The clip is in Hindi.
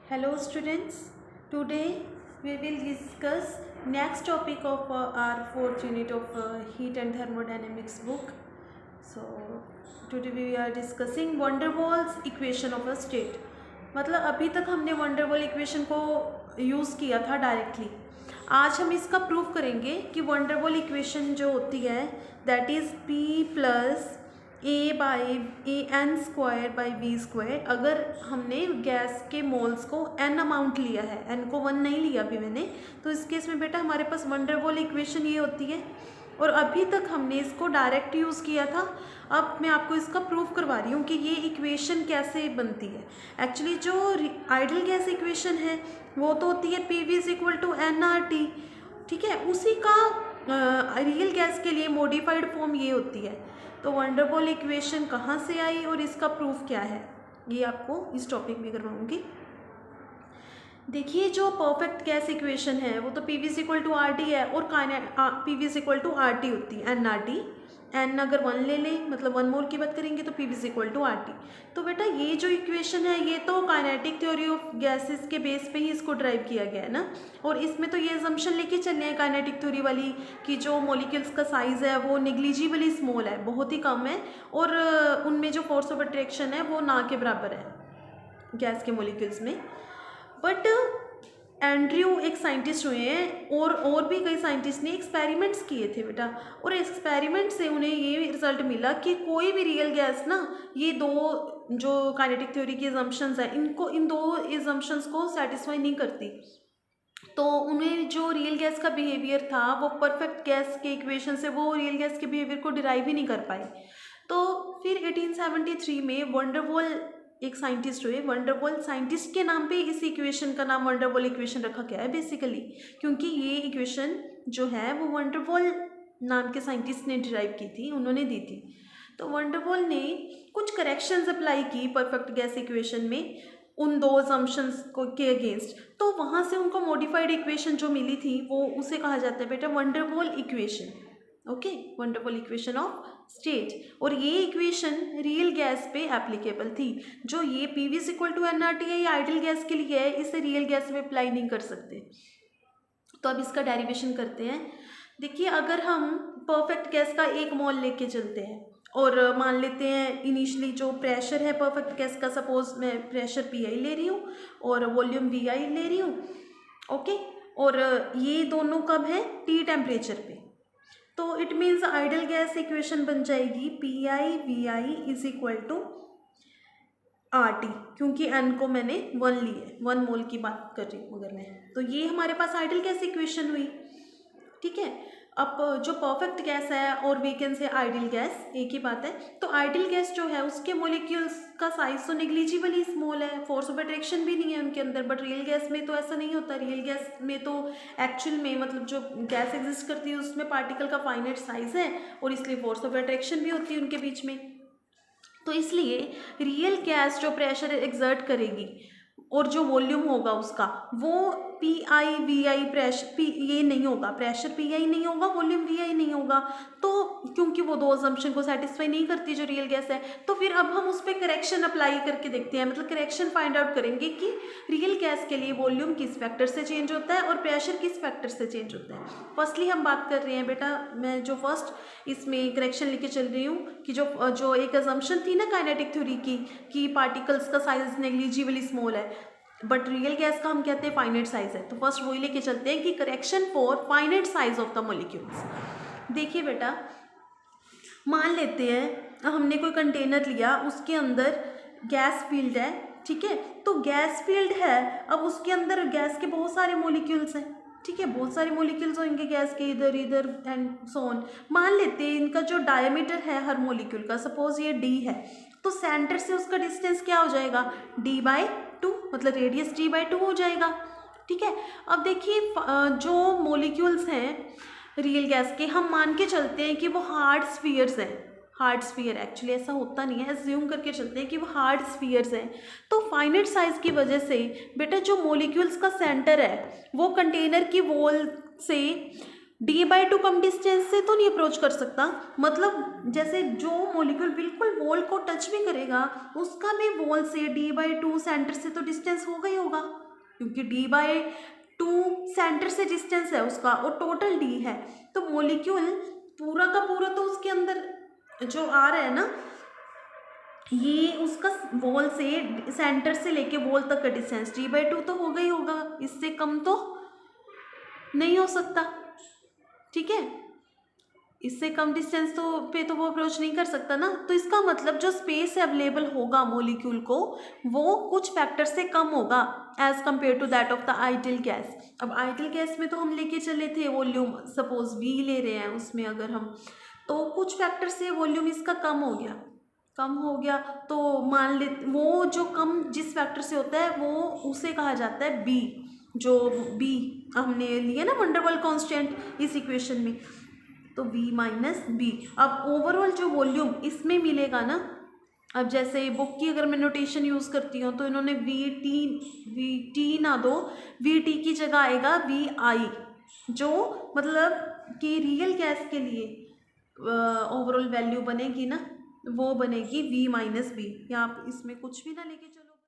Hello students, today we will discuss next topic of our fourth unit of heat and thermodynamics book. So today we are discussing van der Waals equation of a state. मतलब अभी तक हमने van der Waals equation को यूज़ किया था डायरेक्टली. आज हम इसका प्रूफ करेंगे कि van der Waals equation जो होती है that is P plus a by a n square by V square. अगर हमने गैस के मोल्स को एन अमाउंट लिया है, एन को 1 नहीं लिया अभी मैंने, तो इस केस में बेटा हमारे पास van der Waals इक्वेशन ये होती है. और अभी तक हमने इसको डायरेक्ट यूज़ किया था. अब मैं आपको इसका प्रूफ करवा रही हूँ कि ये इक्वेशन कैसे बनती है. एक्चुअली जो आइडियल गैस इक्वेशन है वो तो होती है P V is equal to n R T. ठीक है, उसी का रियल गैस के लिए मॉडिफाइड फॉर्म ये होती है. तो van der Waals इक्वेशन कहाँ से आई और इसका प्रूफ क्या है ये आपको इस टॉपिक में करवाऊंगी. देखिए, जो परफेक्ट गैस इक्वेशन है वो तो P V is equal to R T है और P V is equal to R T होती है, एन आर टी. एन अगर 1 ले लें, मतलब 1 मोल की बात करेंगे तो P V is equal to R T. तो बेटा ये जो इक्वेशन है ये तो काइनेटिक थ्योरी ऑफ गैसेस के बेस पे ही इसको ड्राइव किया गया है ना. और इसमें तो ये अजम्पशन लेके चलने हैं काइनेटिक थ्योरी वाली कि जो मॉलिक्यूल्स का साइज़ है वो निग्लिजिबली स्मॉल है, बहुत ही कम है, और उनमें जो फोर्स ऑफ अट्रैक्शन है वो ना के बराबर है गैस के मॉलिक्यूल्स में. बट एंड्रयू एक साइंटिस्ट हुए हैं और भी कई साइंटिस्ट ने एक्सपेरिमेंट्स किए थे बेटा, और एक्सपेरिमेंट से उन्हें ये रिजल्ट मिला कि कोई भी रियल गैस ना ये दो जो काइनेटिक थ्योरी की एजम्पशंस है इन दो एजम्पशंस को सेटिस्फाई नहीं करती. तो उन्हें जो रियल गैस का बिहेवियर था वो परफेक्ट गैस के इक्वेशन से वो रियल गैस के बिहेवियर को डिराइव ही नहीं कर पाए. तो फिर 1873 में van der Waals एक साइंटिस्ट हुए. van der Waals साइंटिस्ट के नाम पे इस इक्वेशन का नाम van der Waals इक्वेशन रखा गया है बेसिकली, क्योंकि ये इक्वेशन जो है वो van der Waals नाम के साइंटिस्ट ने डिराइव की थी, उन्होंने दी थी. तो van der Waals ने कुछ करेक्शंस अप्लाई की परफेक्ट गैस इक्वेशन में उन दो असम्पशंस को के अगेंस्ट. तो वहाँ से उनको मॉडिफाइड इक्वेशन जो मिली थी वो उसे कहा जाता है बेटा van der Waals equation. Okay, van der Waals equation of state. और ये इक्वेशन रियल गैस पे एप्लीकेबल थी. जो ये P V is equal to n R T है ये आइडियल गैस के लिए है, इसे रियल गैस में अप्लाई नहीं कर सकते. तो अब इसका डेरिवेशन करते हैं. देखिए, अगर हम परफेक्ट गैस का 1 मोल लेके चलते हैं और मान लेते हैं इनिशियली जो प्रेशर है परफेक्ट गैस का, सपोज मैं प्रेशर पी आई ले रही हूँ और वॉल्यूम वी आई ले रही हूँ. ओके, और ये दोनों कब है? टी टेम्परेचर पे. तो it means ideal gas equation बन जाएगी P I V I is equal to R T, क्योंकि एन को मैंने 1 ली है, 1 मोल की बात कर रही हूँ अगर मैं. तो ये हमारे पास आइडियल गैस इक्वेशन हुई. ठीक है, अब जो परफेक्ट गैस है और we can say ideal gas एक ही बात है. तो आइडियल गैस जो है उसके मॉलिक्यूल्स का साइज तो नेग्लिजिबली स्मॉल है, फोर्स ऑफ अट्रैक्शन भी नहीं है उनके अंदर. बट रियल गैस में तो ऐसा नहीं होता. रियल गैस में तो एक्चुअल में मतलब जो गैस एग्जिस्ट करती है उसमें पार्टिकल का फाइनाइट साइज है और इसलिए फोर्स ऑफ अट्रैक्शन भी होती है उनके बीच में. तो इसलिए रियल गैस जो प्रेशर एग्जर्ट करेगी और जो वॉल्यूम होगा उसका वो P I V I pressure P ये नहीं होगा, प्रेशर पी आई नहीं होगा, वॉल्यूम वी आई नहीं होगा. तो क्योंकि वो दो असम्पशन को सेटिस्फाई नहीं करती जो रियल गैस है. तो फिर अब हम उस पर करेक्शन अप्लाई करके देखते हैं, मतलब करेक्शन फाइंड आउट करेंगे कि रियल गैस के लिए वॉल्यूम किस फैक्टर से चेंज होता है और प्रेशर किस फैक्टर से चेंज होता है. फर्स्टली हम बात कर रहे हैं बेटा, मैं जो फर्स्ट इसमें करेक्शन लेके चल रही हूँ कि जो एक असम्पशन थी ना काइनेटिक थ्योरी की कि पार्टिकल्स का साइज नेग्लिजिबली स्मॉल है बट रियल गैस का हम कहते हैं फाइनाइट साइज है. तो फर्स्ट वही लेके चलते हैं कि correction for finite size of the molecules. देखिए बेटा, मान लेते हैं हमने कोई कंटेनर लिया, उसके अंदर गैस फील्ड है. ठीक है, तो गैस फील्ड है, अब उसके अंदर गैस के बहुत सारे मॉलिक्यूल्स हैं. ठीक है, बहुत सारे मॉलिक्यूल्स होंगे गैस के इधर इधर एंड सो ऑन. मान लेते हैं इनका जो डायमीटर है हर मॉलिक्यूल का, सपोज ये डी है, तो सेंटर से उसका डिस्टेंस क्या हो जाएगा? डी बाई 2, मतलब रेडियस डी बाई 2 हो जाएगा. ठीक है, अब देखिए जो मॉलिक्यूल्स हैं रियल गैस के, हम मान के चलते हैं कि वो हार्ड स्फीयर्स हैं. हार्ड स्फीयर एक्चुअली ऐसा होता नहीं है, एज्यूम करके चलते हैं कि वो हार्ड स्फीयर्स हैं. तो फाइनाइट साइज की वजह से बेटा जो मॉलिक्यूल्स का सेंटर है वो कंटेनर की वॉल से d/2 कम डिस्टेंस से तो नहीं अप्रोच कर सकता, मतलब जैसे जो मॉलिक्यूल बिल्कुल वॉल को टच भी करेगा उसका भी वॉल से d/2 सेंटर से तो डिस्टेंस होगा ही होगा, क्योंकि d/2 सेंटर से डिस्टेंस है उसका और टोटल d है, तो मॉलिक्यूल पूरा का पूरा तो उसके अंदर जो आ रहा है ना, ये उसका वॉल से सेंटर से लेके वॉल तक का डिस्टेंस d/2 तो होगा ही होगा, इससे कम तो नहीं हो सकता। ठीक है, इससे कम डिस्टेंस तो वो अप्रोच नहीं कर सकता ना, तो इसका मतलब जो स्पेस अवेलेबल होगा मॉलिक्यूल को वो कुछ फैक्टर से कम होगा as compare to that of the ideal gas. अब आइडियल गैस में तो हम लेके चले थे वॉल्यूम, सपोज V ले रहे हैं, उसमें अगर हम तो कुछ फैक्टर से वॉल्यूम इसका कम हो गया तो मान ले वो जो कम जिस फैक्टर से होता है वो उसे कहा जाता है B, जो B हमने लिया ना वंडरवॉल कांस्टेंट इस इक्वेशन में, तो V माइनस बी। अब ओवरऑल जो वॉल्यूम इसमें मिलेगा ना, अब जैसे बुक की अगर मैं नोटेशन यूज़ करती हूँ तो इन्होंने वी टी ना दो, वी टी की जगह आएगा VI, जो मतलब कि रियल गैस के लिए ओवरऑल वैल्यू बनेगी ना, वो बनेगी V माइनस बी, या आप इसमें कुछ भी ना लेके चलो।